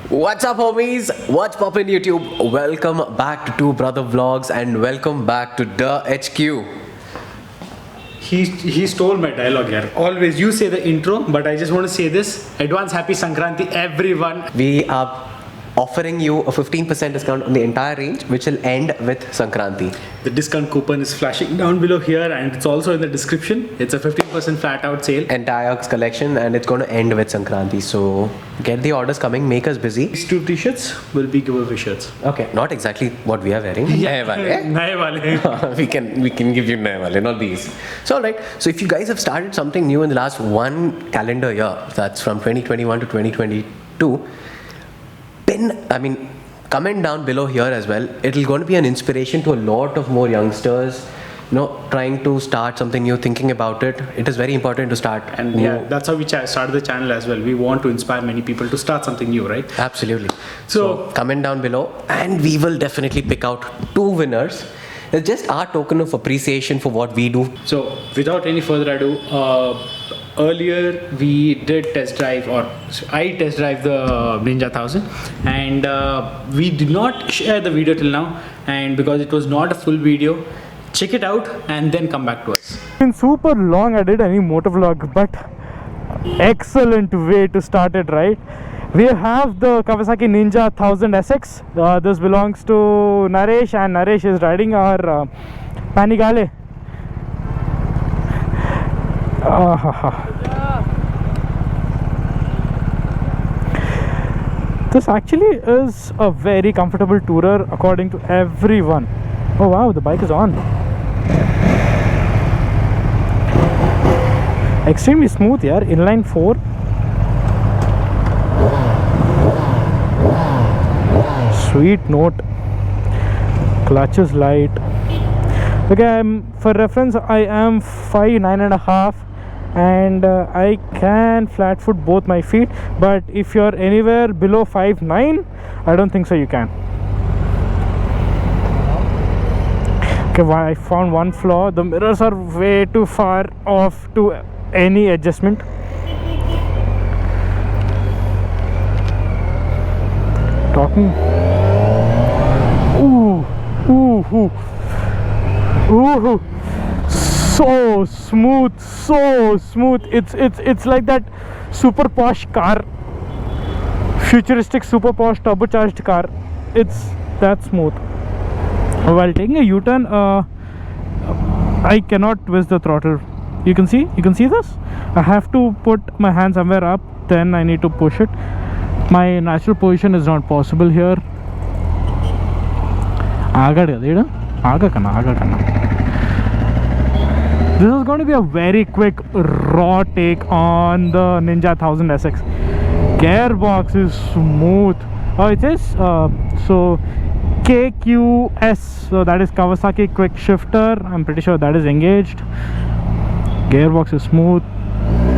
What's up, homies? What's poppin' YouTube? Welcome back to Two Brother Vlogs and welcome back to the HQ. He stole my dialogue here. Always you say the intro, but I just want to say this. Advance happy Sankranti, everyone. We are offering you a 15% discount on the entire range, which will end with Sankranti. The discount coupon is flashing down below here and it's also in the description. It's a 15% flat out sale. Entire collection, and it's going to end with Sankranti. So get the orders coming, make us busy. These two t-shirts will be giveaway shirts. Okay, not exactly what we are wearing. Naye wale. Naye wale. we can give you naye wale, not these. So alright, so if you guys have started something new in the last one calendar year, that's from 2021 to 2022, comment down below here as well. It'll going to be an inspiration to a lot of more youngsters, trying to start something new, thinking about it. It is very important to start. And yeah, that's how we started the channel as well. We want to inspire many people to start something new, right? Absolutely. So comment down below and we will definitely pick out 2 winners. It's just our token of appreciation for what we do. So without any further ado, earlier we did test drive, or I test drive the Ninja 1000, and we did not share the video till now, and because it was not a full video, check it out and then come back to us. Been super long I did any motovlog, but excellent way to start it, right? We have the Kawasaki Ninja 1000 SX. This belongs to Naresh, and Naresh is riding our Panigale. This actually is a very comfortable tourer according to everyone. Oh wow, the bike is on. Extremely smooth here, inline 4. Sweet note. Clutch is light. Okay, for reference, I am 5'9.5", and I can flat foot both my feet, but if you're anywhere below 5'9", I don't think so you can. Okay, I found one flaw. The mirrors are way too far off to any adjustment. Talking. Ooh. So smooth. It's like that super posh car, futuristic super posh turbocharged car. It's that smooth. While taking a U-turn, I cannot twist the throttle. You can see this. I have to put my hand somewhere up, then I need to push it. My natural position is not possible here. This is going to be a very quick raw take on the Ninja 1000 SX. Gearbox is smooth. Oh, it is so KQS, so that is Kawasaki quick shifter. I'm pretty sure that is engaged. Gearbox is smooth,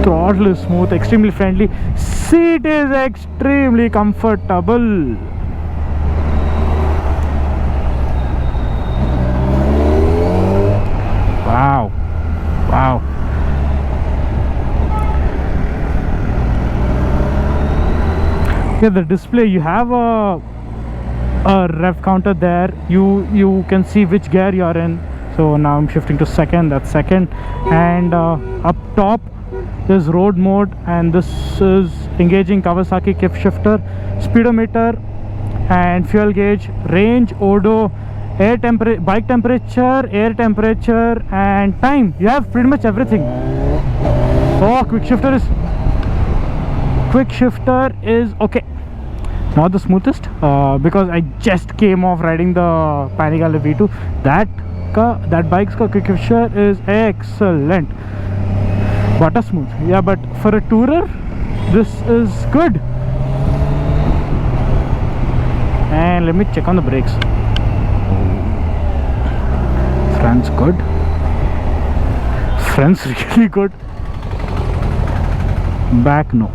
throttle is smooth, extremely friendly. Seat is extremely comfortable. Wow. Okay, the display, you have a rev counter there. You can see which gear you're in. So now I'm shifting to second, that's second. And up top is road mode, and this is engaging Kawasaki kick shifter, speedometer and fuel gauge, range, odo, air temperature, bike temperature, air temperature and time. You have pretty much everything. Oh, quick shifter is okay. Not the smoothest, because I just came off riding the Panigale V2. That bike's quick shifter is excellent. Butter smooth. Yeah, but for a tourer, this is good. And let me check on the brakes. Front's good. Front's really good. Back, no.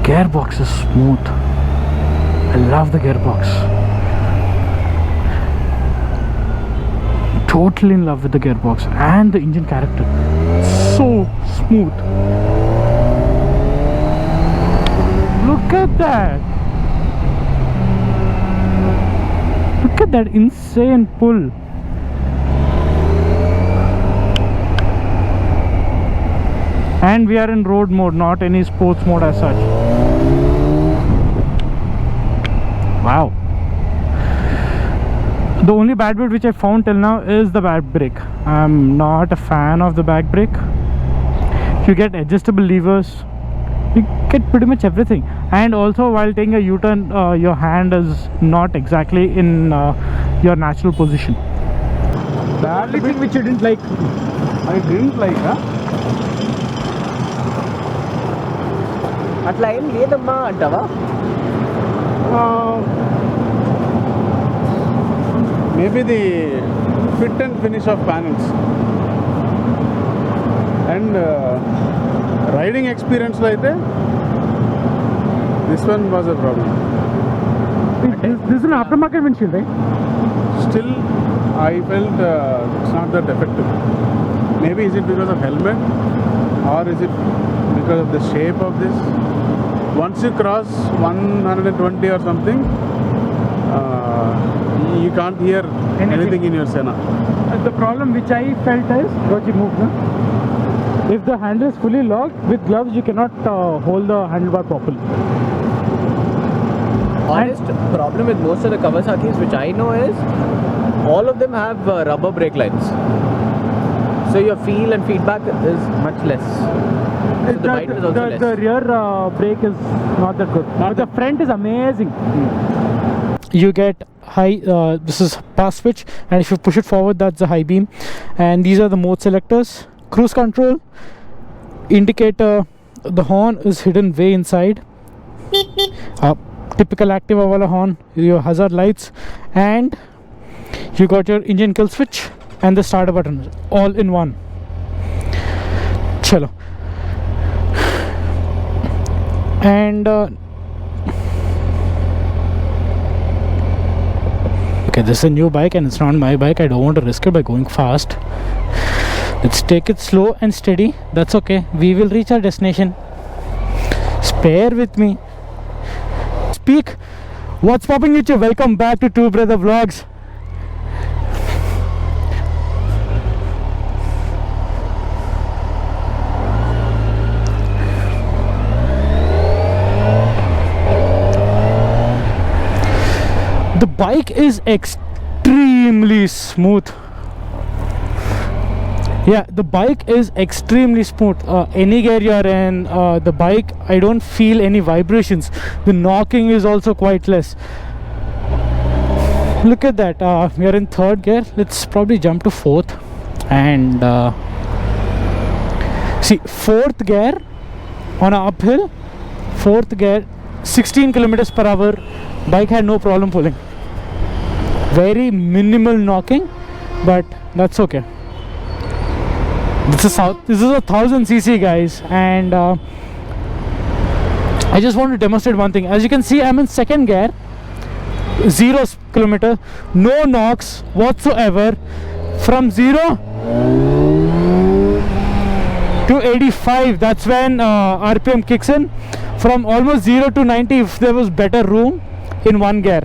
Gearbox is smooth. I love the gearbox. totally in love with the gearbox and the engine character. So smooth. Look at that. Look at that insane pull. And we are in road mode, not any sports mode as such. Wow. The only bad bit which I found till now is the back brake. I'm not a fan of the back brake. You get adjustable levers, you get pretty much everything. And also while taking a U-turn, your hand is not exactly in your natural position. The only thing which you didn't like? I didn't like, huh? అట్లా ఏం లేదమ్మా అంటావా? Maybe the fit and finish of panels and riding experience like that, this one was a problem. This is an aftermarket windshield, right? Still I felt it's not that effective. Maybe is it because of helmet or is it because of the shape of this? Once you cross 120 or something, you can't hear anything in your Senna. The problem which I felt is, if the handle is fully locked, with gloves you cannot hold the handlebar properly. Honest problem with most of the Kawasaki's which I know is all of them have rubber brake lines. So your feel and feedback is much less. So the bite is also less. The rear brake is not that good. But the front is amazing. You get high, this is pass switch, and if you push it forward, that's the high beam. And these are the mode selectors. Cruise control, indicator, the horn is hidden way inside. Typical Activa wala horn, your hazard lights, and you got your engine kill switch and the starter button all in one. Chalo. And okay, this is a new bike and it's not my bike. I don't want to risk it by going fast. Let's take it slow and steady. That's okay. We will reach our destination. Spare with me. Speak. What's popping with you? Welcome back to Two Brother Vlogs. The bike is extremely smooth. Yeah, the bike is extremely smooth. Any gear you're in, the bike, I don't feel any vibrations. The knocking is also quite less. Look at that. We are in third gear. Let's probably jump to fourth. And see, fourth gear on an uphill, fourth gear, 16 kilometers per hour. Bike had no problem pulling. Very minimal knocking, but that's okay. This is a 1000cc, guys, and I just want to demonstrate one thing. As you can see, I'm in second gear, 0 kilometer, no knocks whatsoever. From 0 to 85, that's when RPM kicks in. From almost 0 to 90, if there was better room in one gear.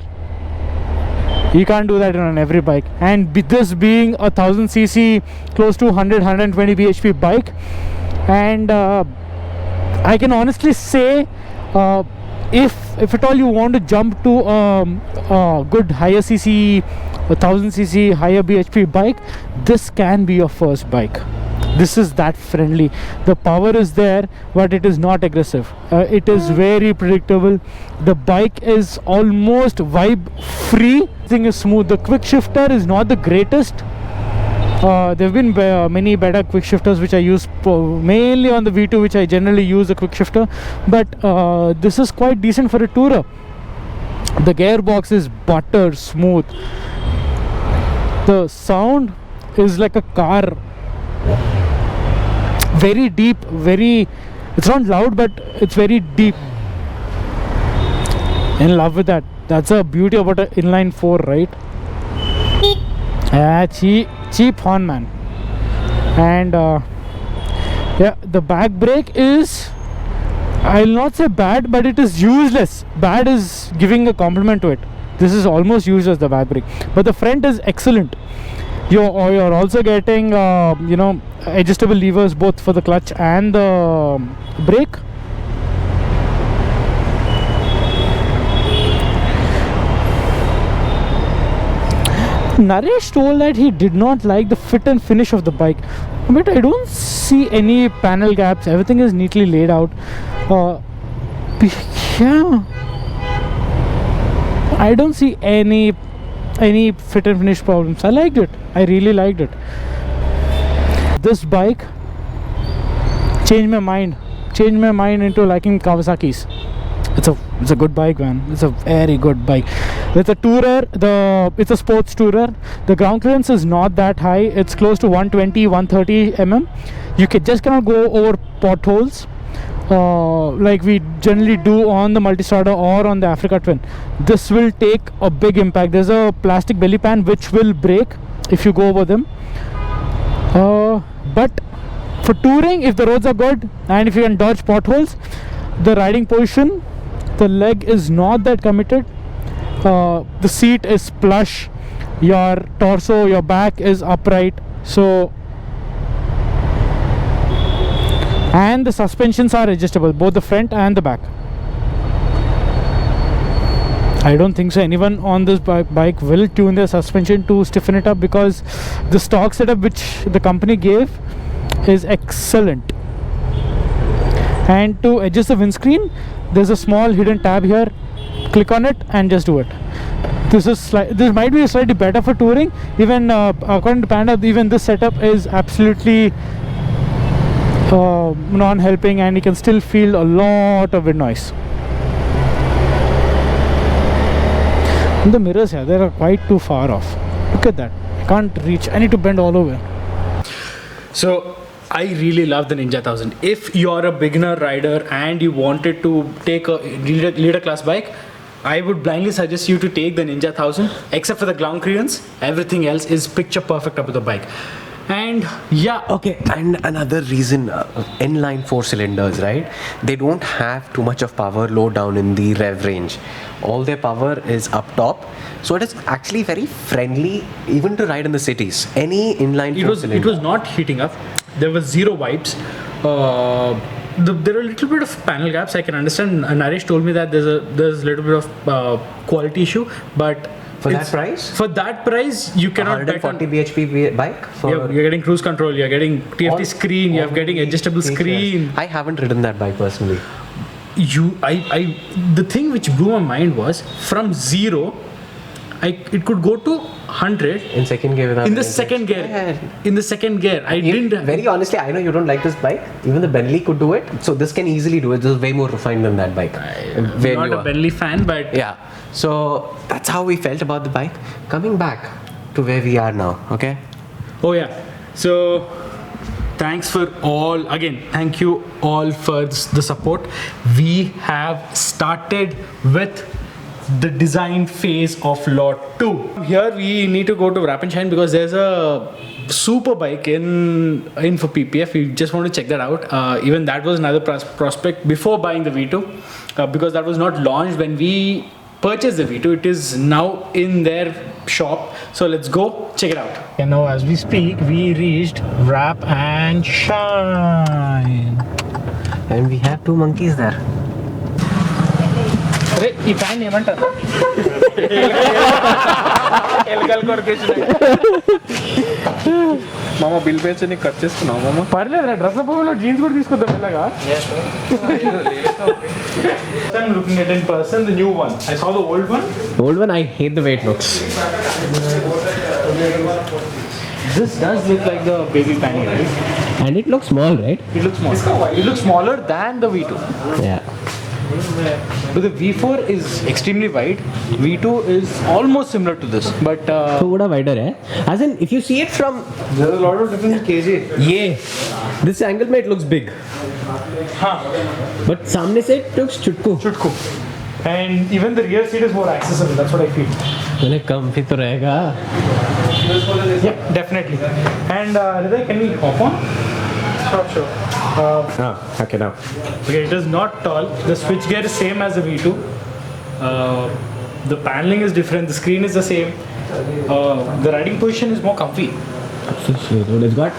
You can't do that on every bike. And this being a 1000cc, close to 100-120 bhp bike, and I can honestly say, if at all you want to jump to a good higher cc, 1000cc higher bhp bike, this can be your first bike. This is that friendly. The power is there, but it is not aggressive. It is very predictable. The bike is almost vibe free. Everything is smooth. The quick shifter is not the greatest. There have been many better quick shifters which I use mainly on the V2, which I generally use the quick shifter, but this is quite decent for a tourer. The gearbox is butter smooth. The sound is like a car. Very deep, it's not loud, but it's very deep. In love with that. That's the beauty about an inline 4, right? cheap horn, man. And yeah, the back brake is, I'll not say bad, but it is useless. Bad is giving a compliment to it. This is almost useless, the back brake, but the front is excellent. You're also getting you know, adjustable levers both for the clutch and the brake. Naresh told that he did not like the fit and finish of the bike, but I don't see any panel gaps. Everything is neatly laid out. Yeah, I don't see any fit and finish problems. I liked it. I really liked it. This bike changed my mind into liking Kawasaki's. It's a good bike, man. It's a very good bike. It's a tourer. It's a sports tourer. The ground clearance is not that high. It's close to 120, 130 mm. You cannot go over potholes like we generally do on the Multistrada or on the Africa Twin. This will take a big impact. There's a plastic belly pan which will break if you go over them. But for touring, if the roads are good and if you can dodge potholes, the riding position, the leg is not that committed. The seat is plush, your torso, your back is upright, so, and the suspensions are adjustable, both the front and the back. I don't think so anyone on this bike will tune their suspension to stiffen it up, because the stock setup which the company gave is excellent. And to adjust the windscreen, there's a small hidden tab here. Click on it and just do it. This might be slightly better for touring. Even according to Panda, even this setup is absolutely non-helping, and you can still feel a lot of wind noise. And the mirrors here, they are quite too far off. Look at that. I can't reach. I need to bend all the way. So I really love the Ninja 1000. If you're a beginner rider and you wanted to take a leader class bike, I would blindly suggest you to take the Ninja 1000. Except for the ground clearance, everything else is picture perfect up with the bike. And yeah, Okay, and another reason, inline 4 cylinders, right? They don't have too much of power low down in the rev range. All their power is up top, so it is actually very friendly even to ride in the cities. Any inline 4 cylinder. it was not heating up. There was zero wipes. There are a little bit of panel gaps. I can understand. Naresh told me that there's a little bit of quality issue, but For that price? For that price, you cannot bet on. 140 bhp bike? You're getting cruise control. You're getting TFT screen. You're getting adjustable screen. I haven't ridden that bike personally. The thing which blew my mind was from zero, it could go to 100 In second gear without in the anything. second gear. Yeah. In the second gear, I didn't. Very honestly, I know you don't like this bike. Even the Bentley could do it. So this can easily do it. This is way more refined than that bike. I'm not a Bentley fan, but Yeah. So that's how we felt about the bike. Coming back to where we are now, okay? oh yeah. So thanks for all. Again, thank you all for the support. We have started with the design phase of lot 2. Here we need to go to Wrap and Shine because there's a super bike in for PPF. We just want to check that out. Even that was another prospect before buying the V2 because that was not launched when we purchased the V2. It is now in their shop. So let's go check it out. And now as we speak, we reached Wrap and Shine. And we have two monkeys there. అరే ఈ fan ఏమంటారు మామ bill page నీకు cut చేసుకున్నావు మామ పర్లేదు dress లో jeans కూడా తీసుకొద్దాం ఇలాగా I'm looking at it in person, the new one. I saw the old one. The old one, I hate the way it looks. This does look like the baby panny, right? And it looks small, right? It looks small. It looks smaller than the V2. Yeah. But the V4 is extremely wide. V2 is almost similar to this. But So would wider, eh? As in, if you see it from there's a lot of difference in kg. this angle, it looks big. But samne se it looks chutku. Chutku. And even the rear seat is more accessible. That's what I feel. मैंने comfy तो रहेगा. Yeah, definitely. And Hriday, can we hop on? Sure. Okay, now. Okay, it is not tall. The switchgear is same as the V2. The paneling is different. The screen is the same. The riding position is more comfy. It's got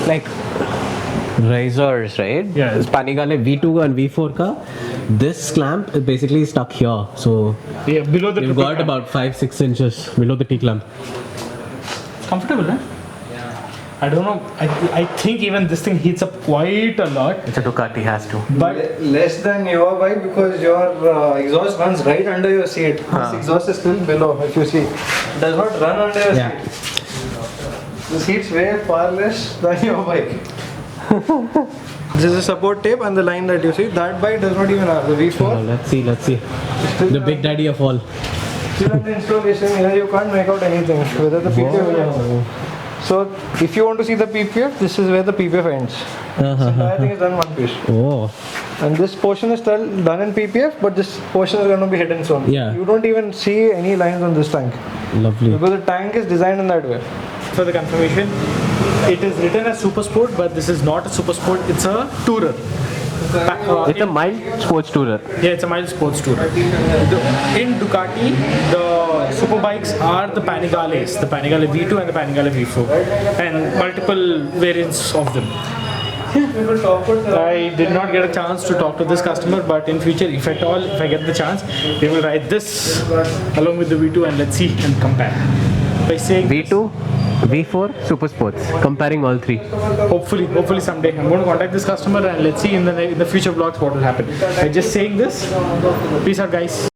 like risers, right? Yeah. It's Panigale V2 and V4 ka. This clamp is basically stuck here. So Yeah, below the you've triple got cam. about 5-6 inches below the T clamp. Comfortable, huh? I don't know. I think even this thing heats up quite a lot. It's a Ducati, has to. But Less than your bike because your exhaust runs right under your seat. This exhaust is still below, if you see. It does not run under your Yeah. seat. The seat's way far less than your bike. This is a support tape and the line that you see. That bike does not even have the V4. Let's see. The big daddy of all. Still under installation, here you can't make out anything. Whether the PPF. So if you want to see the PPF, this is where the PPF ends. This entire thing is done one piece. Oh. And this portion is still done in PPF, but this portion is going to be hidden soon. Yeah. You don't even see any lines on this tank Lovely. because the tank is designed in that way. for the confirmation, it is written as Super Sport, but this is not a Super Sport. It's a tourer. It's a mild sports tourer. Yeah, it's a mild sports tourer. In Ducati, the super bikes are the Panigales, the Panigale V2 and the Panigale V4, and multiple variants of them. I did not get a chance to talk to this customer, but in future, if at all, if I get the chance, we will ride this along with the V2 and let's see and compare. By saying V2, V4, Super Sports. Comparing all three. hopefully someday I'm going to contact this customer and let's see in the future vlogs what will happen. By just saying this, peace out guys.